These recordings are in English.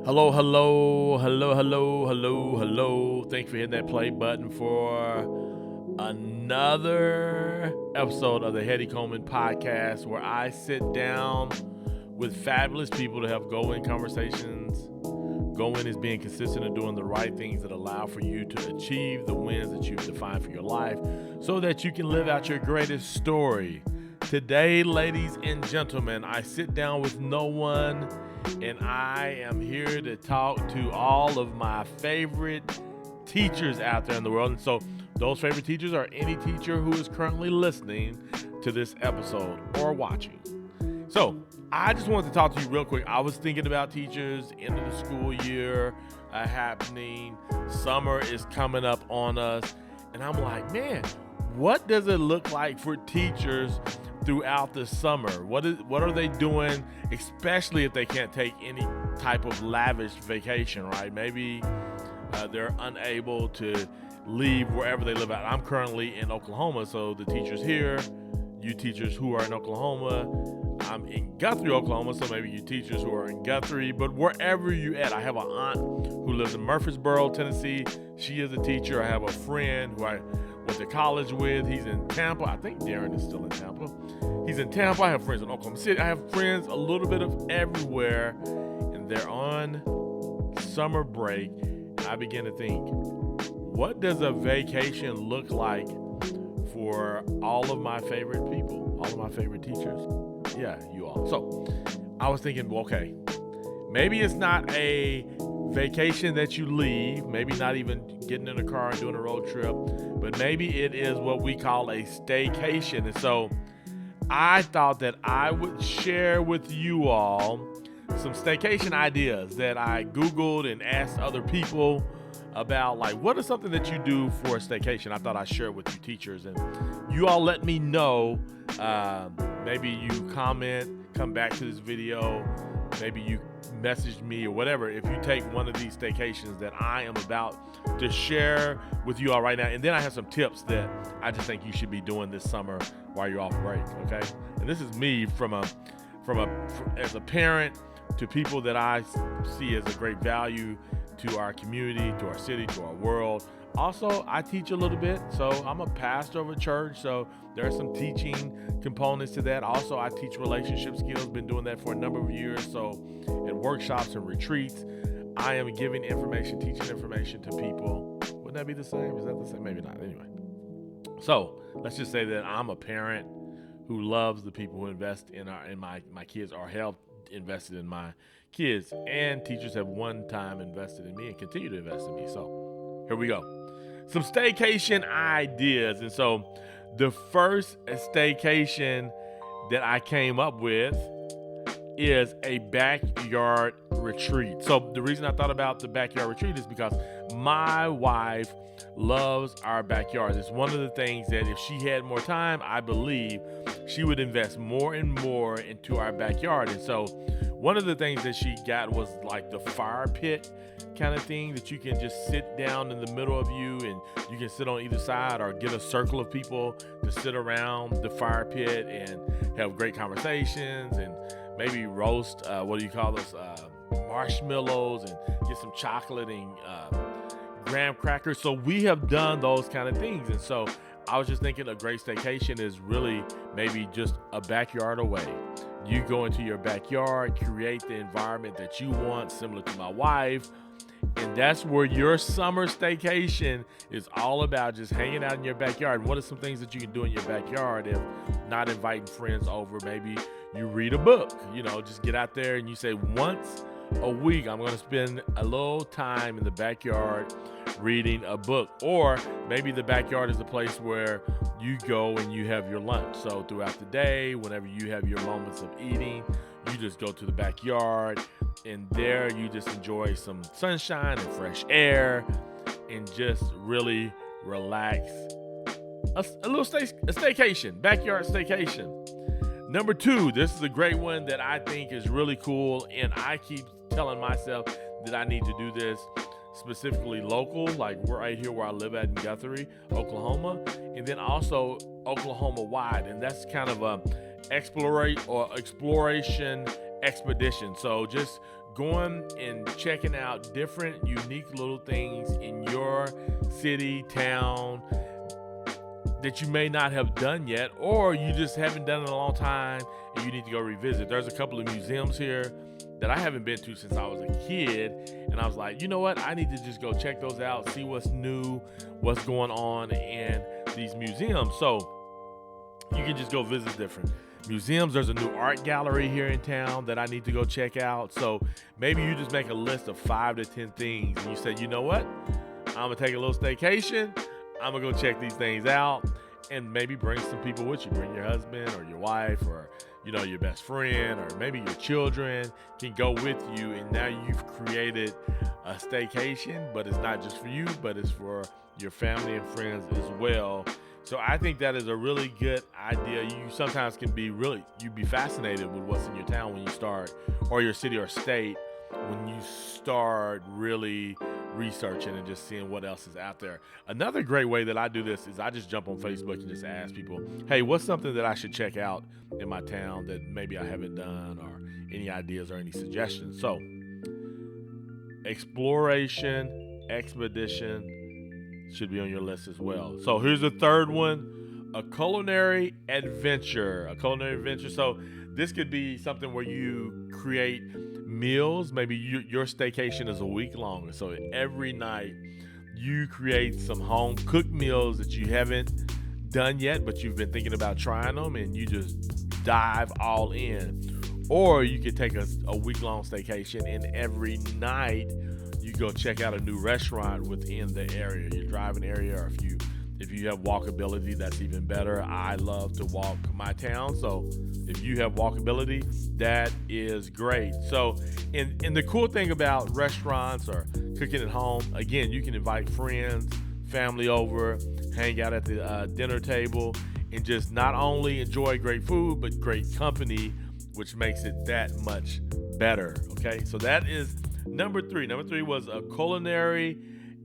Hello, hello, hello, hello, hello, hello. Thank you for hitting that play button for another episode of the Hetty Coleman podcast, where I sit down with fabulous people to have go-in conversations. Go-in is being consistent and doing the right things that allow for you to achieve the wins that you've defined for your life so that you can live out your greatest story. Today, ladies and gentlemen, I sit down with no one, and I am here to talk to all of my favorite teachers out there in the world. And so those favorite teachers are any teacher who is currently listening to this episode or watching. So I just wanted to talk to you real quick. I was thinking about teachers, end of the school year happening. Summer is coming up on us. And I'm like, man, what does it look like for teachers throughout the summer? What are they doing, especially if they can't take any type of lavish vacation, right? Maybe they're unable to leave wherever they live at. I'm currently in Oklahoma, so the teachers here, you teachers who are in Oklahoma, I'm in Guthrie, Oklahoma, so maybe you teachers who are in Guthrie, but wherever you at, I have an aunt who lives in Murfreesboro, Tennessee. She is a teacher. I have a friend who I went to college with. He's in Tampa. I think Darren is still in Tampa. He's in Tampa. I have friends in Oklahoma City. I have friends a little bit of everywhere, and they're on summer break. And I begin to think, what does a vacation look like for all of my favorite people, all of my favorite teachers? Yeah, you all. So I was thinking, well, okay, maybe it's not a vacation that you leave, maybe not even getting in a car and doing a road trip, but maybe it is what we call a staycation. And so I thought that I would share with you all some staycation ideas that I Googled and asked other people about, like, what is something that you do for a staycation? I thought I'd share with you teachers, and you all let me know. Maybe you comment, come back to this video, maybe you message me or whatever if you take one of these staycations that I am about to share with you all right now. And then I have some tips that I just think you should be doing this summer while you're off break, okay? And this is me as a parent to people that I see as a great value to our community, to our city, to our world. Also, I teach a little bit, so I'm a pastor of a church, so there are some teaching components to that. Also, I teach relationship skills, been doing that for a number of years, so at workshops and retreats, I am giving information, teaching information to people. Wouldn't that be the same? Is that the same? Maybe not. Anyway, so let's just say that I'm a parent who loves the people who invest in my kids, or help invested in my kids, and teachers have one time invested in me and continue to invest in me. So here we go. Some staycation ideas. And so the first staycation that I came up with is a backyard retreat. So the reason I thought about the backyard retreat is because my wife loves our backyards. It's one of the things that if she had more time, I believe she would invest more and more into our backyard. And so one of the things that she got was like the fire pit kind of thing that you can just sit down in the middle of you, and you can sit on either side or get a circle of people to sit around the fire pit and have great conversations and maybe roast, marshmallows, and get some chocolate and graham crackers. So we have done those kind of things. And so I was just thinking a great staycation is really maybe just a backyard away. You go into your backyard, create the environment that you want, similar to my wife. And that's where your summer staycation is all about, just hanging out in your backyard. What are some things that you can do in your backyard if not inviting friends over? Maybe you read a book, just get out there and you say, once a week, I'm going to spend a little time in the backyard reading a book. Or maybe the backyard is the place where you go and you have your lunch. So throughout the day, whenever you have your moments of eating, you just go to the backyard, and there you just enjoy some sunshine and fresh air and just really relax. A staycation, backyard staycation. Number 2, this is a great one that I think is really cool, and I keep telling myself that I need to do this specifically local, like we're right here where I live at in Guthrie, Oklahoma, and then also Oklahoma wide. And that's kind of a exploration expedition. So just going and checking out different unique little things in your city, town, that you may not have done yet, or you just haven't done in a long time and you need to go revisit. There's a couple of museums here that I haven't been to since I was a kid, and I was like, you know what, I need to just go check those out, see what's new, what's going on in these museums. So you can just go visit different museums. There's a new art gallery here in town that I need to go check out. So maybe you just make a list of 5 to 10 things and you say, you know what, I'm gonna take a little staycation, I'm gonna go check these things out, and maybe bring some people with you. Bring your husband or your wife, or your best friend, or maybe your children can go with you, and now you've created a staycation, but it's not just for you, but it's for your family and friends as well. So I think that is a really good idea. You sometimes you'd be fascinated with what's in your town when you start, or your city or state, when you start really researching and just seeing what else is out there. Another great way that I do this is I just jump on Facebook and just ask people, hey, what's something that I should check out in my town that maybe I haven't done, or any ideas or any suggestions. So exploration, expedition should be on your list as well. So here's the third one, a culinary adventure. So this could be something where you create meals. Maybe your staycation is a week long, so every night you create some home cooked meals that you haven't done yet, but you've been thinking about trying them, and you just dive all in. Or you could take a week long staycation, and every night you go check out a new restaurant within the area, your driving area, or if you have walkability, that's even better. I love to walk my town, so if you have walkability, that is great. So, and the cool thing about restaurants or cooking at home, again, you can invite friends, family over, hang out at the dinner table, and just not only enjoy great food, but great company, which makes it that much better. Okay, so that is number 3. Number 3 was a culinary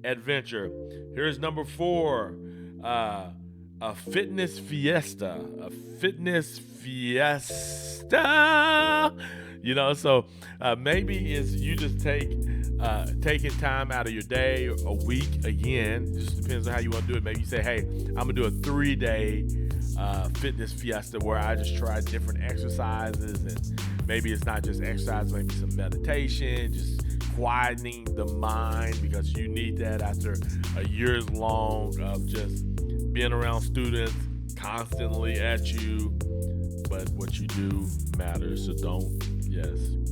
adventure. Here's number 4. A fitness fiesta. So maybe it's you just taking time out of your day, a week, again, just depends on how you want to do it. Maybe you say, hey, I'm gonna do a 3-day fitness fiesta where I just try different exercises, and maybe it's not just exercise, maybe some meditation, just quietening the mind, because you need that after a year's long of just being around students constantly at you. But what you do matters, so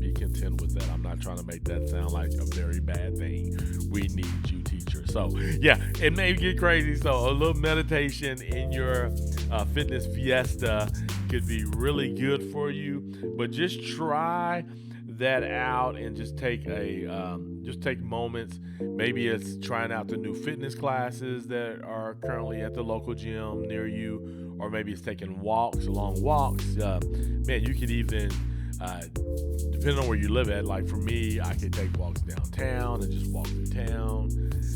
be content with that. I'm not trying to make that sound like a very bad thing. We need you, teacher. So yeah, it may get crazy. So a little meditation in your fitness fiesta could be really good for you. But just try that out and just take moments. Maybe it's trying out the new fitness classes that are currently at the local gym near you, or maybe it's taking long walks. Man, you could even depending on where you live at, like for me, I could take walks downtown and just walk through town.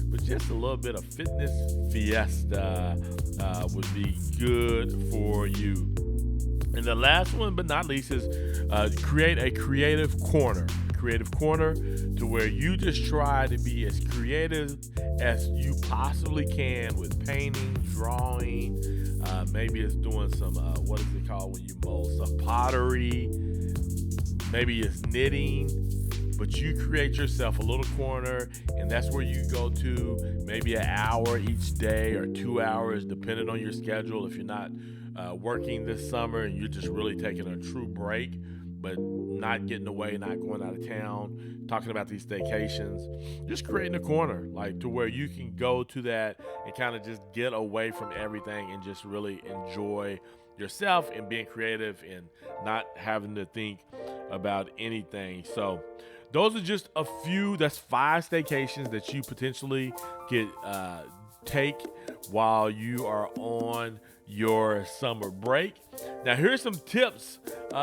But just a little bit of fitness fiesta would be good for you. And the last one, but not least, is create a creative corner. Creative corner to where you just try to be as creative as you possibly can with painting, drawing. Maybe it's doing some, what is it called when you mold? Some pottery. Maybe it's knitting. But you create yourself a little corner, and that's where you go to maybe an hour each day or 2 hours, depending on your schedule. If you're not working this summer and you're just really taking a true break, but not getting away, not going out of town, talking about these staycations, just creating a corner, like to where you can go to that and kind of just get away from everything and just really enjoy yourself and being creative and not having to think about anything. So those are just a few. That's 5 staycations that you potentially could take while you are on your summer break. Now, here's some tips,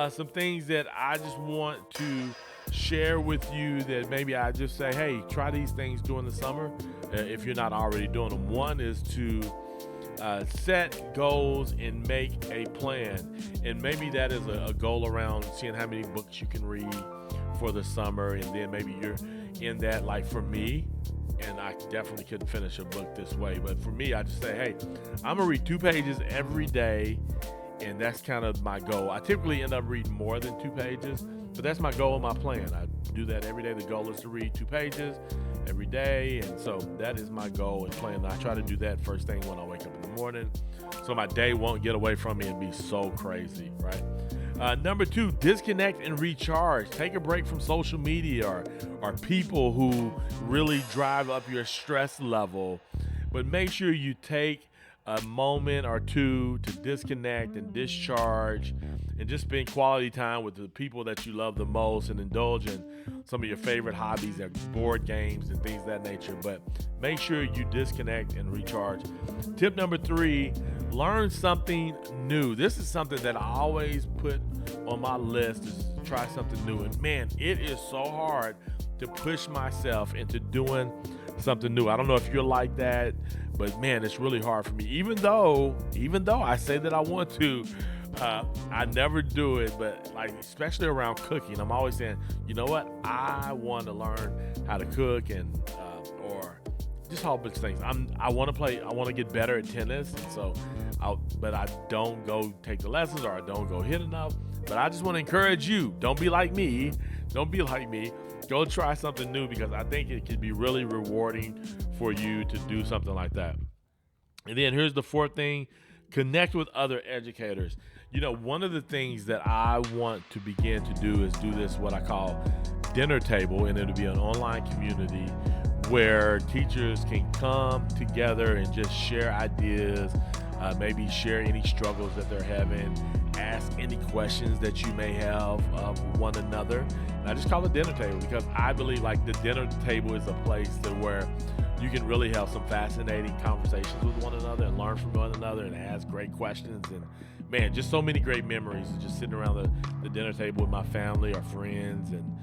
some things that I just want to share with you that maybe I just say, hey, try these things during the summer if you're not already doing them. One is to Set goals and make a plan. And maybe that is a goal around seeing how many books you can read for the summer. And then maybe you're in that, like for me, and I definitely couldn't finish a book this way. But for me, I just say, hey, I'm going to read 2 pages every day. And that's kind of my goal. I typically end up reading more than 2 pages, but that's my goal and my plan. I do that every day. The goal is to read 2 pages every day. And so that is my goal and plan. And I try to do that first thing when I wake up in the morning, so my day won't get away from me and be so crazy, right? Number 2, disconnect and recharge. Take a break from social media or people who really drive up your stress level. But make sure you take a moment or 2 to disconnect and discharge and just spend quality time with the people that you love the most and indulge in some of your favorite hobbies like board games and things of that nature. But make sure you disconnect and recharge. Tip number 3, learn something new. This is something that I always put on my list, is to try something new. And man, it is so hard to push myself into doing something new. I don't know if you're like that, but man, it's really hard for me. Even though I say that I want to, I never do it. But like, especially around cooking, I'm always saying, you know what? I want to learn how to cook and or just a whole bunch of things. I want to get better at tennis, and so but I don't go take the lessons, or I don't go hit enough. But I just want to encourage you, don't be like me. Go try something new, because I think it can be really rewarding for you to do something like that. And then here's the 4th thing: connect with other educators. You know, one of the things that I want to begin to do is do this, what I call dinner table, and it'll be an online community where teachers can come together and just share ideas, maybe share any struggles that they're having, ask any questions that you may have of one another. And I just call it dinner table, because I believe like the dinner table is a place where you can really have some fascinating conversations with one another and learn from one another and ask great questions. And man, just so many great memories of just sitting around the dinner table with my family or friends, and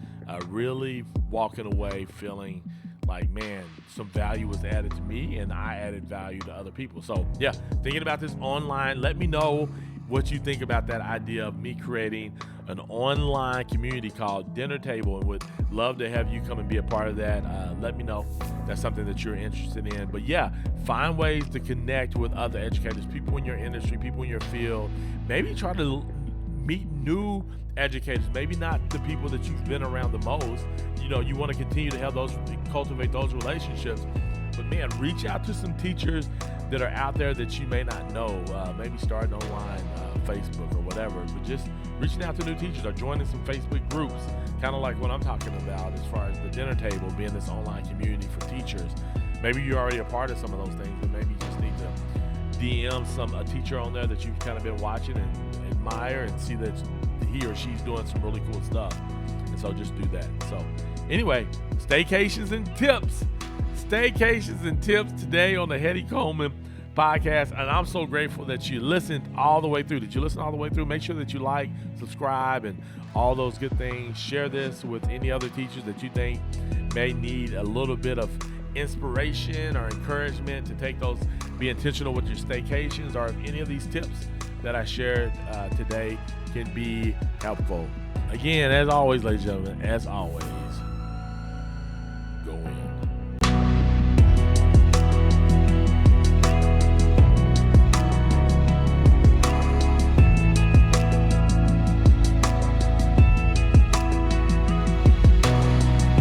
really walking away feeling like, man, some value was added to me and I added value to other people. So yeah, thinking about this online, let me know what you think about that idea of me creating an online community called Dinner Table, and would love to have you come and be a part of that. Let me know if that's something that you're interested in. But yeah, find ways to connect with other educators, people in your industry, people in your field. Maybe try to meet new educators, maybe not the people that you've been around the most. You know, you want to continue to have cultivate those relationships. But man, reach out to some teachers that are out there that you may not know. Maybe starting online, Facebook or whatever. But just reaching out to new teachers or joining some Facebook groups, kind of like what I'm talking about as far as the dinner table being this online community for teachers. Maybe you're already a part of some of those things, but maybe you just need to DM a teacher on there that you've kind of been watching and admire, and see that he or she's doing some really cool stuff. And so just do that. So anyway, staycations and tips today on the Hetty Coleman podcast. And I'm so grateful that you listened all the way through. Did you listen all the way through? Make sure that you like, subscribe, and all those good things. Share this with any other teachers that you think may need a little bit of inspiration or encouragement to take those, be intentional with your staycations, or if any of these tips that I shared today can be helpful. Again, as always, ladies and gentlemen, as always,